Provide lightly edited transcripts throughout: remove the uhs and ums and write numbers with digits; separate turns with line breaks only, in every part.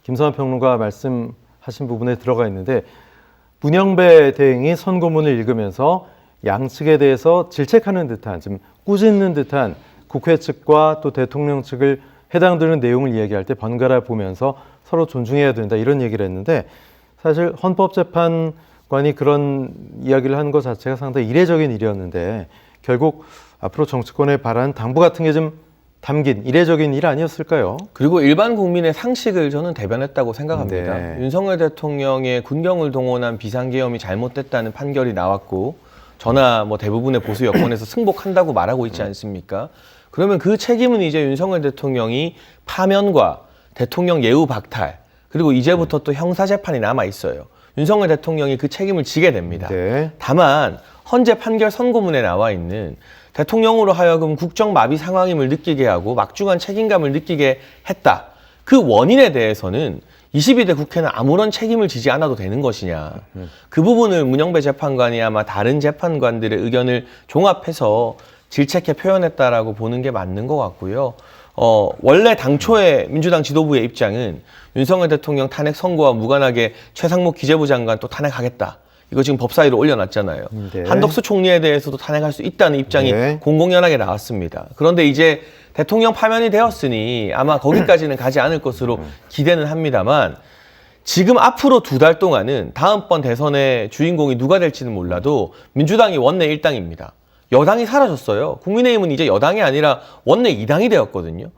김선환 평론가 말씀하신 부분에 들어가 있는데 문영배 대행이 선고문을 읽으면서 양측에 대해서 질책하는 듯한, 좀 꾸짖는 듯한 국회 측과 또 대통령 측을 해당되는 내용을 이야기할 때 번갈아 보면서 서로 존중해야 된다 이런 얘기를 했는데 사실 헌법재판관이 그런 이야기를 하는 것 자체가 상당히 이례적인 일이었는데 결국 앞으로 정치권에 바라는 당부 같은 게 좀 담긴 이례적인 일 아니었을까요?
그리고 일반 국민의 상식을 저는 대변했다고 생각합니다.
네.
윤석열 대통령의 군경을 동원한 비상계엄이 잘못됐다는 판결이 나왔고 저나 뭐 대부분의 보수 여권에서 승복한다고 말하고 있지 않습니까? 그러면 그 책임은 이제 윤석열 대통령이 파면과 대통령 예우 박탈 그리고 이제부터 또 형사재판이 남아 있어요. 윤석열 대통령이 그 책임을 지게 됩니다.
네.
다만 헌재 판결 선고문에 나와 있는 대통령으로 하여금 국정마비 상황임을 느끼게 하고 막중한 책임감을 느끼게 했다. 그 원인에 대해서는 22대 국회는 아무런 책임을 지지 않아도 되는 것이냐. 그 부분을 문영배 재판관이 아마 다른 재판관들의 의견을 종합해서 질책해 표현했다라고 보는 게 맞는 것 같고요. 원래 당초에 민주당 지도부의 입장은 윤석열 대통령 탄핵 선고와 무관하게 최상목 기재부 장관 또 탄핵하겠다. 이거 지금 법사위로 올려놨잖아요.
네.
한덕수 총리에 대해서도 탄핵할 수 있다는 입장이
네.
공공연하게 나왔습니다. 그런데 이제 대통령 파면이 되었으니 아마 거기까지는 가지 않을 것으로 기대는 합니다만 지금 앞으로 2달 동안은 다음번 대선의 주인공이 누가 될지는 몰라도 민주당이 원내 1당입니다. 여당이 사라졌어요. 국민의힘은 이제 여당이 아니라 원내 2당이 되었거든요.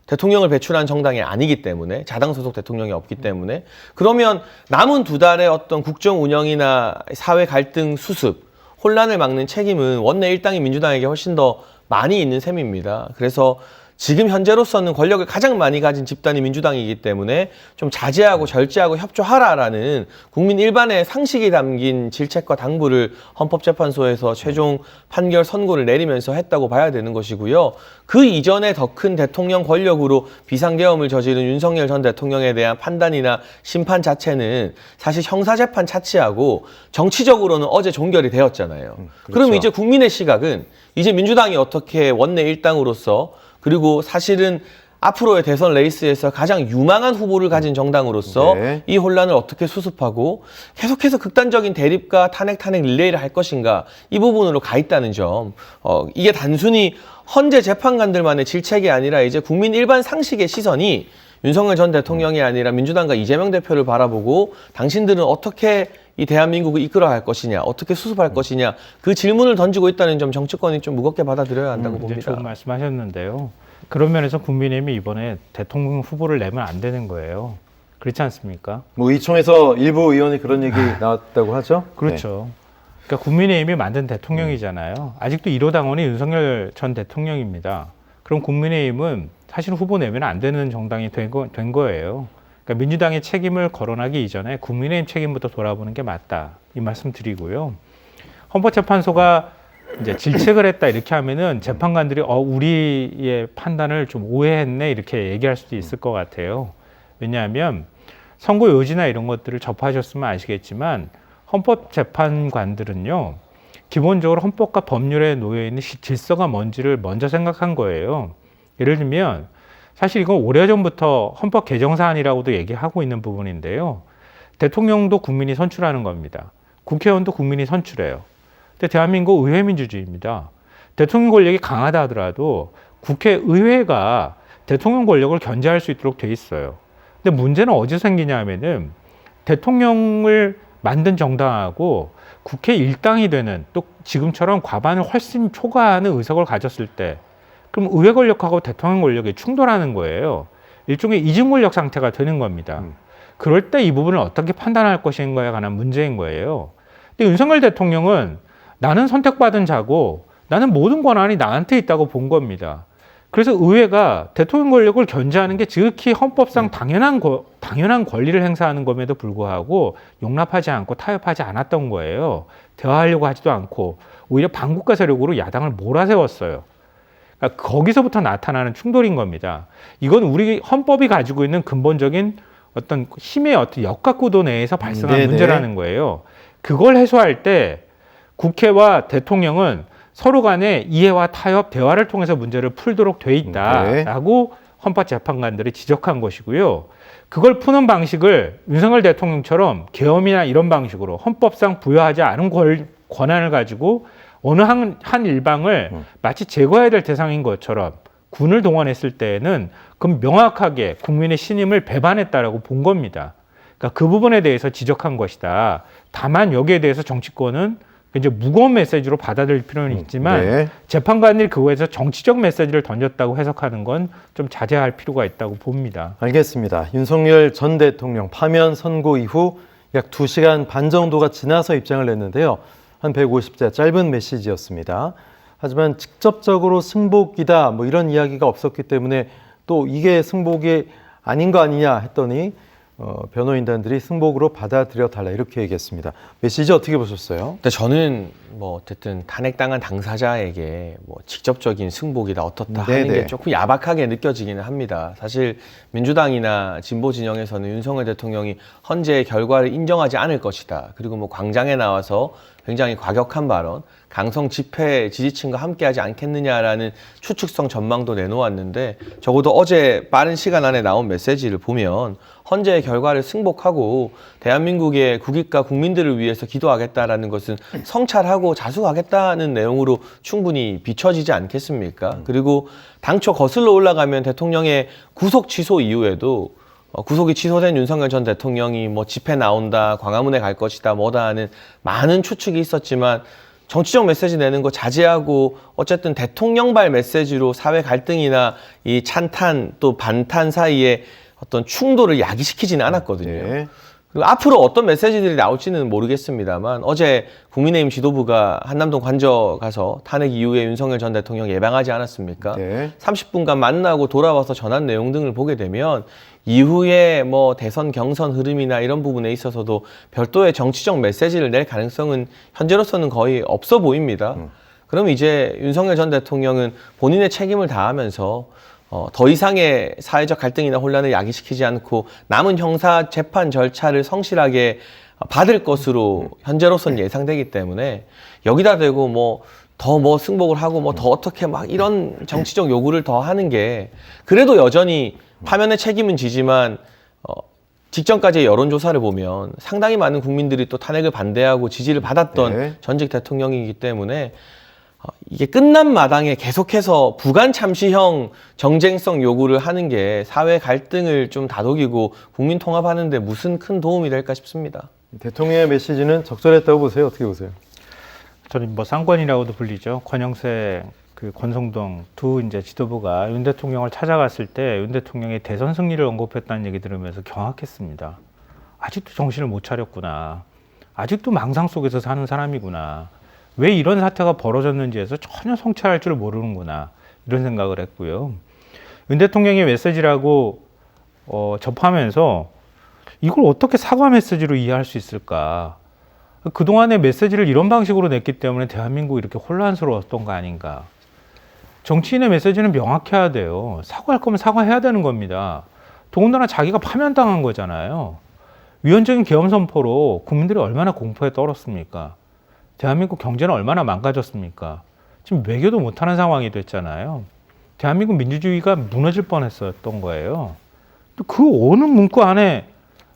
대통령을 배출한 정당이 아니기 때문에 자당 소속 대통령이 없기 때문에 그러면 남은 2달의 어떤 국정 운영이나 사회 갈등 수습, 혼란을 막는 책임은 원내 1당인 민주당에게 훨씬 더 많이 있는 셈입니다. 그래서 지금 현재로서는 권력을 가장 많이 가진 집단이 민주당이기 때문에 좀 자제하고 절제하고 협조하라라는 국민 일반의 상식이 담긴 질책과 당부를 헌법재판소에서 최종 판결 선고를 내리면서 했다고 봐야 되는 것이고요. 그 이전에 더 큰 대통령 권력으로 비상계엄을 저지른 윤석열 전 대통령에 대한 판단이나 심판 자체는 사실 형사재판 차치하고 정치적으로는 어제 종결이 되었잖아요.
그렇죠.
그럼 이제 국민의 시각은 이제 민주당이 어떻게 원내 1당으로서 그리고 사실은 앞으로의 대선 레이스에서 가장 유망한 후보를 가진 정당으로서
네.
이 혼란을 어떻게 수습하고 계속해서 극단적인 대립과 탄핵 릴레이를 할 것인가 이 부분으로 가 있다는 점. 이게 단순히 헌재 재판관들만의 질책이 아니라 이제 국민 일반 상식의 시선이 윤석열 전 대통령이 아니라 민주당과 이재명 대표를 바라보고 당신들은 어떻게 이 대한민국을 이끌어갈 것이냐, 어떻게 수습할 것이냐 그 질문을 던지고 있다는 점 정치권이 좀 무겁게 받아들여야 한다고 봅니다.
좋은 말씀하셨는데요. 그런 면에서 국민의힘이 이번에 대통령 후보를 내면 안 되는 거예요. 그렇지 않습니까?
뭐 의총에서 일부 의원이 그런 얘기 나왔다고 하죠?
그렇죠. 그러니까 국민의힘이 만든 대통령이잖아요. 아직도 1호 당원이 윤석열 전 대통령입니다. 그럼 국민의힘은 사실 후보 내면 안 되는 정당이 된 거예요. 그러니까 민주당의 책임을 거론하기 이전에 국민의힘 책임부터 돌아보는 게 맞다. 이 말씀 드리고요. 헌법재판소가 이제 질책을 했다 이렇게 하면은 재판관들이 우리의 판단을 좀 오해했네 이렇게 얘기할 수도 있을 것 같아요. 왜냐하면 선고 요지나 이런 것들을 접하셨으면 아시겠지만 헌법재판관들은요 기본적으로 헌법과 법률에 놓여 있는 질서가 뭔지를 먼저 생각한 거예요. 예를 들면 사실 이건 오래전부터 헌법 개정 사안이라고도 얘기하고 있는 부분인데요. 대통령도 국민이 선출하는 겁니다. 국회의원도 국민이 선출해요. 근데 대한민국 의회 민주주의입니다. 대통령 권력이 강하다 하더라도 국회의회가 대통령 권력을 견제할 수 있도록 돼 있어요. 근데 문제는 어디서 생기냐 하면은 대통령을 만든 정당하고 국회 일당이 되는 또 지금처럼 과반을 훨씬 초과하는 의석을 가졌을 때 그럼 의회 권력하고 대통령 권력이 충돌하는 거예요. 일종의 이중 권력 상태가 되는 겁니다. 그럴 때 이 부분을 어떻게 판단할 것인가에 관한 문제인 거예요. 근데 윤석열 대통령은 나는 선택받은 자고 나는 모든 권한이 나한테 있다고 본 겁니다. 그래서 의회가 대통령 권력을 견제하는 게 지극히 헌법상 당연한 권리를 행사하는 것에도 불구하고 용납하지 않고 타협하지 않았던 거예요. 대화하려고 하지도 않고 오히려 반국가 세력으로 야당을 몰아세웠어요. 그러니까 거기서부터 나타나는 충돌인 겁니다. 이건 우리 헌법이 가지고 있는 근본적인 어떤 힘의 어떤 역학구도 내에서 발생한 문제라는 거예요. 그걸 해소할 때 국회와 대통령은 서로 간에 이해와 타협, 대화를 통해서 문제를 풀도록 돼 있다라고 헌법재판관들이 지적한 것이고요. 그걸 푸는 방식을 윤석열 대통령처럼 계엄이나 이런 방식으로 헌법상 부여하지 않은 권한을 가지고 어느 한 일방을 마치 제거해야 될 대상인 것처럼 군을 동원했을 때에는 그럼 명확하게 국민의 신임을 배반했다라고 본 겁니다. 그러니까 그 부분에 대해서 지적한 것이다. 다만 여기에 대해서 정치권은 이제 무거운 메시지로 받아들일 필요는 있지만
네.
재판관들이 그거에서 정치적 메시지를 던졌다고 해석하는 건 좀 자제할 필요가 있다고 봅니다.
알겠습니다. 윤석열 전 대통령 파면 선고 이후 약 2시간 반 정도가 지나서 입장을 냈는데요. 한 150자 짧은 메시지였습니다. 하지만 직접적으로 승복이다 뭐 이런 이야기가 없었기 때문에 또 이게 승복이 아닌 거 아니냐 했더니 변호인단들이 승복으로 받아들여 달라 이렇게 얘기했습니다. 메시지 어떻게 보셨어요?
근데 저는 뭐 어쨌든 탄핵당한 당사자에게 뭐 직접적인 승복이다 어떻다 하는 게 조금 야박하게 느껴지기는 합니다. 사실 민주당이나 진보 진영에서는 윤석열 대통령이 헌재의 결과를 인정하지 않을 것이다. 그리고 뭐 광장에 나와서 굉장히 과격한 발언, 강성 집회 지지층과 함께하지 않겠느냐라는 추측성 전망도 내놓았는데 적어도 어제 빠른 시간 안에 나온 메시지를 보면 헌재의 결과를 승복하고 대한민국의 국익과 국민들을 위해서 기도하겠다라는 것은 성찰하고 자수하겠다는 내용으로 충분히 비춰지지 않겠습니까? 그리고 당초 거슬러 올라가면 대통령의 구속 취소 이후에도 구속이 취소된 윤석열 전 대통령이 뭐 집회 나온다, 광화문에 갈 것이다, 뭐다 하는 많은 추측이 있었지만 정치적 메시지 내는 거 자제하고 어쨌든 대통령발 메시지로 사회 갈등이나 이 찬탄 또 반탄 사이에 어떤 충돌을 야기시키지는 않았거든요.
네.
그리고 앞으로 어떤 메시지들이 나올지는 모르겠습니다만 어제 국민의힘 지도부가 한남동 관저 가서 탄핵 이후에 윤석열 전 대통령 예방하지 않았습니까?
네.
30분간 만나고 돌아와서 전한 내용 등을 보게 되면 이후에 뭐 대선 경선 흐름이나 이런 부분에 있어서도 별도의 정치적 메시지를 낼 가능성은 현재로서는 거의 없어 보입니다. 그럼 이제 윤석열 전 대통령은 본인의 책임을 다하면서 더 이상의 사회적 갈등이나 혼란을 야기시키지 않고 남은 형사 재판 절차를 성실하게 받을 것으로 현재로서는 예상되기 때문에 여기다 대고 뭐 더 뭐 승복을 하고 뭐 더 어떻게 막 이런 정치적 요구를 더 하는 게 그래도 여전히 파면의 책임은 지지만 직전까지의 여론조사를 보면 상당히 많은 국민들이 또 탄핵을 반대하고 지지를 받았던
네.
전직 대통령이기 때문에 이게 끝난 마당에 계속해서 부관 참시형 정쟁성 요구를 하는 게 사회 갈등을 좀 다독이고 국민 통합하는 데 무슨 큰 도움이 될까 싶습니다.
대통령의 메시지는 적절했다고 보세요? 어떻게 보세요?
저는 뭐 쌍권이라고도 불리죠. 권영세, 권성동 두 이제 지도부가 윤 대통령을 찾아갔을 때 윤 대통령의 대선 승리를 언급했다는 얘기 들으면서 경악했습니다. 아직도 정신을 못 차렸구나. 아직도 망상 속에서 사는 사람이구나. 왜 이런 사태가 벌어졌는지에서 전혀 성찰할 줄 모르는구나. 이런 생각을 했고요. 윤 대통령의 메시지라고 접하면서 이걸 어떻게 사과 메시지로 이해할 수 있을까? 그동안의 메시지를 이런 방식으로 냈기 때문에 대한민국이 이렇게 혼란스러웠던 거 아닌가. 정치인의 메시지는 명확해야 돼요. 사과할 거면 사과해야 되는 겁니다. 더군다나 자기가 파면당한 거잖아요. 위헌적인 계엄 선포로 국민들이 얼마나 공포에 떨었습니까? 대한민국 경제는 얼마나 망가졌습니까? 지금 외교도 못하는 상황이 됐잖아요. 대한민국 민주주의가 무너질 뻔했었던 거예요. 또 그 어느 문구 안에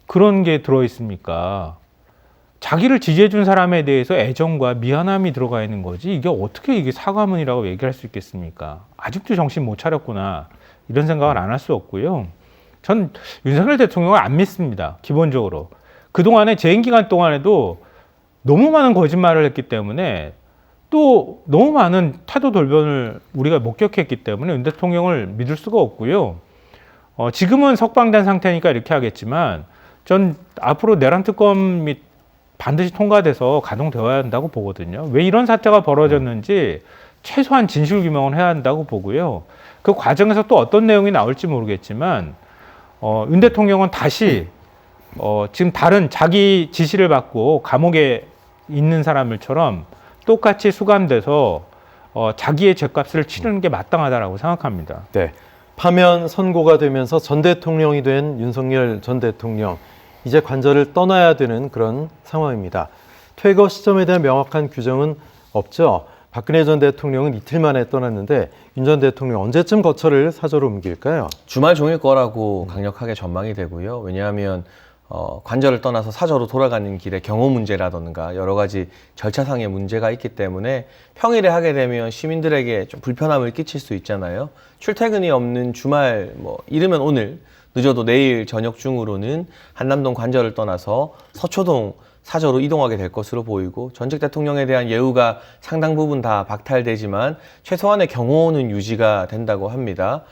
그런 게 들어있습니까? 자기를 지지해준 사람에 대해서 애정과 미안함이 들어가 있는 거지 이게 어떻게 이게 사과문이라고 얘기할 수 있겠습니까? 아직도 정신 못 차렸구나 이런 생각을 안 할 수 없고요. 전 윤석열 대통령을 안 믿습니다. 기본적으로. 그동안에 재임 기간 동안에도 너무 많은 거짓말을 했기 때문에 또 너무 많은 태도 돌변을 우리가 목격했기 때문에 윤 대통령을 믿을 수가 없고요. 지금은 석방된 상태니까 이렇게 하겠지만 전 앞으로 내란 특검이 반드시 통과돼서 가동되어야 한다고 보거든요. 왜 이런 사태가 벌어졌는지 최소한 진실 규명을 해야 한다고 보고요. 그 과정에서 또 어떤 내용이 나올지 모르겠지만 윤 대통령은 다시 지금 다른 자기 지시를 받고 감옥에 있는 사람들처럼 똑같이 수감돼서 자기의 죗값을 치르는 게 마땅하다라고 생각합니다.
네. 파면 선고가 되면서 전 대통령이 된 윤석열 전 대통령. 이제 관저를 떠나야 되는 그런 상황입니다. 퇴거 시점에 대한 명확한 규정은 없죠. 박근혜 전 대통령은 이틀 만에 떠났는데 윤 전 대통령 언제쯤 거처를 사저로 옮길까요?
주말 종일 거라고 강력하게 전망이 되고요. 왜냐하면 관저를 떠나서 사저로 돌아가는 길에 경호 문제라든가 여러 가지 절차상의 문제가 있기 때문에 평일에 하게 되면 시민들에게 좀 불편함을 끼칠 수 있잖아요. 출퇴근이 없는 주말, 이르면 오늘, 늦어도 내일 저녁 중으로는 한남동 관저를 떠나서 서초동 사저로 이동하게 될 것으로 보이고, 전직 대통령에 대한 예우가 상당 부분 다 박탈되지만 최소한의 경호는 유지가 된다고 합니다.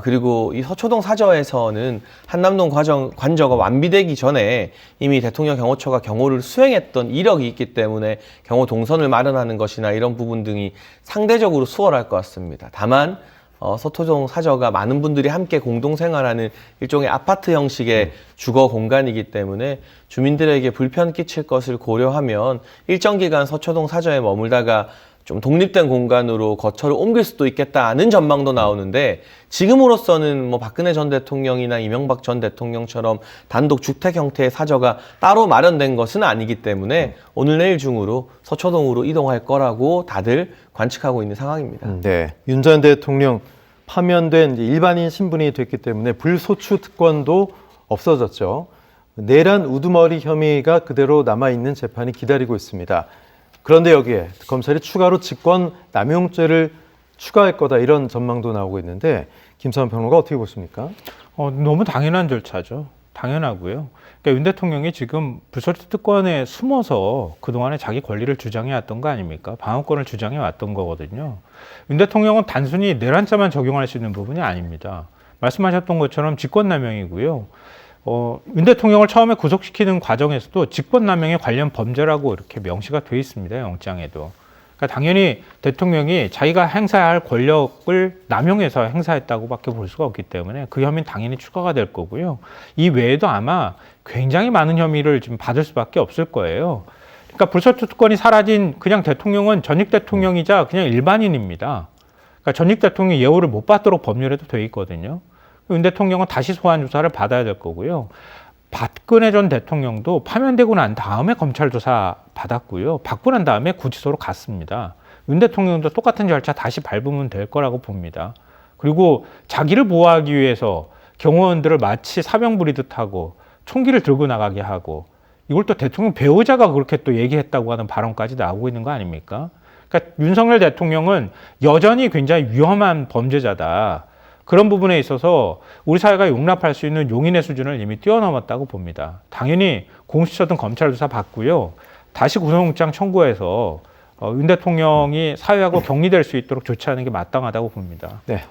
그리고 이 서초동 사저에서는 한남동 관저가 완비되기 전에 이미 대통령 경호처가 경호를 수행했던 이력이 있기 때문에 경호 동선을 마련하는 것이나 이런 부분 등이 상대적으로 수월할 것 같습니다. 다만 서초동 사저가 많은 분들이 함께 공동 생활하는 일종의 아파트 형식의 주거 공간이기 때문에 주민들에게 불편 끼칠 것을 고려하면 일정 기간 서초동 사저에 머물다가 좀 독립된 공간으로 거처를 옮길 수도 있겠다는 전망도 나오는데, 지금으로서는 박근혜 전 대통령이나 이명박 전 대통령처럼 단독 주택 형태의 사저가 따로 마련된 것은 아니기 때문에 오늘 내일 중으로 서초동으로 이동할 거라고 다들 관측하고 있는 상황입니다.
네, 윤 전 대통령 파면된 이제 일반인 신분이 됐기 때문에 불소추 특권도 없어졌죠. 내란 우두머리 혐의가 그대로 남아있는 재판이 기다리고 있습니다. 그런데 여기에 검찰이 추가로 직권 남용죄를 추가할 거다, 이런 전망도 나오고 있는데 김사원 평론가 어떻게 보십니까?
너무 당연한 절차죠. 당연하고요. 그러니까 윤 대통령이 지금 불소추 특권에 숨어서 그동안에 자기 권리를 주장해 왔던 거 아닙니까? 방어권을 주장해 왔던 거거든요. 윤 대통령은 단순히 내란죄만 적용할 수 있는 부분이 아닙니다. 말씀하셨던 것처럼 직권남용이고요. 윤 대통령을 처음에 구속시키는 과정에서도 직권남용에 관련 범죄라고 이렇게 명시가 돼 있습니다. 영장에도. 그러니까 당연히 대통령이 자기가 행사해야 할 권력을 남용해서 행사했다고밖에 볼 수가 없기 때문에 그 혐의는 당연히 추가가 될 거고요. 이 외에도 아마 굉장히 많은 혐의를 지금 받을 수밖에 없을 거예요. 그러니까 불소추 특권이 사라진 그냥 대통령은 전직 대통령이자 그냥 일반인입니다. 그러니까 전직 대통령이 예우를 못 받도록 법률에도 돼 있거든요. 윤 대통령은 다시 소환 조사를 받아야 될 거고요. 박근혜 전 대통령도 파면되고 난 다음에 검찰 조사 받았고요. 받고 난 다음에 구치소로 갔습니다. 윤 대통령도 똑같은 절차 다시 밟으면 될 거라고 봅니다. 그리고 자기를 보호하기 위해서 경호원들을 마치 사병 부리듯 하고 총기를 들고 나가게 하고, 이걸 또 대통령 배우자가 그렇게 또 얘기했다고 하는 발언까지 나오고 있는 거 아닙니까? 그러니까 윤석열 대통령은 여전히 굉장히 위험한 범죄자다. 그런 부분에 있어서 우리 사회가 용납할 수 있는 용인의 수준을 이미 뛰어넘었다고 봅니다. 당연히 공수처든 검찰 조사 받고요. 다시 구속영장 청구해서 윤 대통령이 사회하고 격리될 수 있도록 조치하는 게 마땅하다고 봅니다.
네,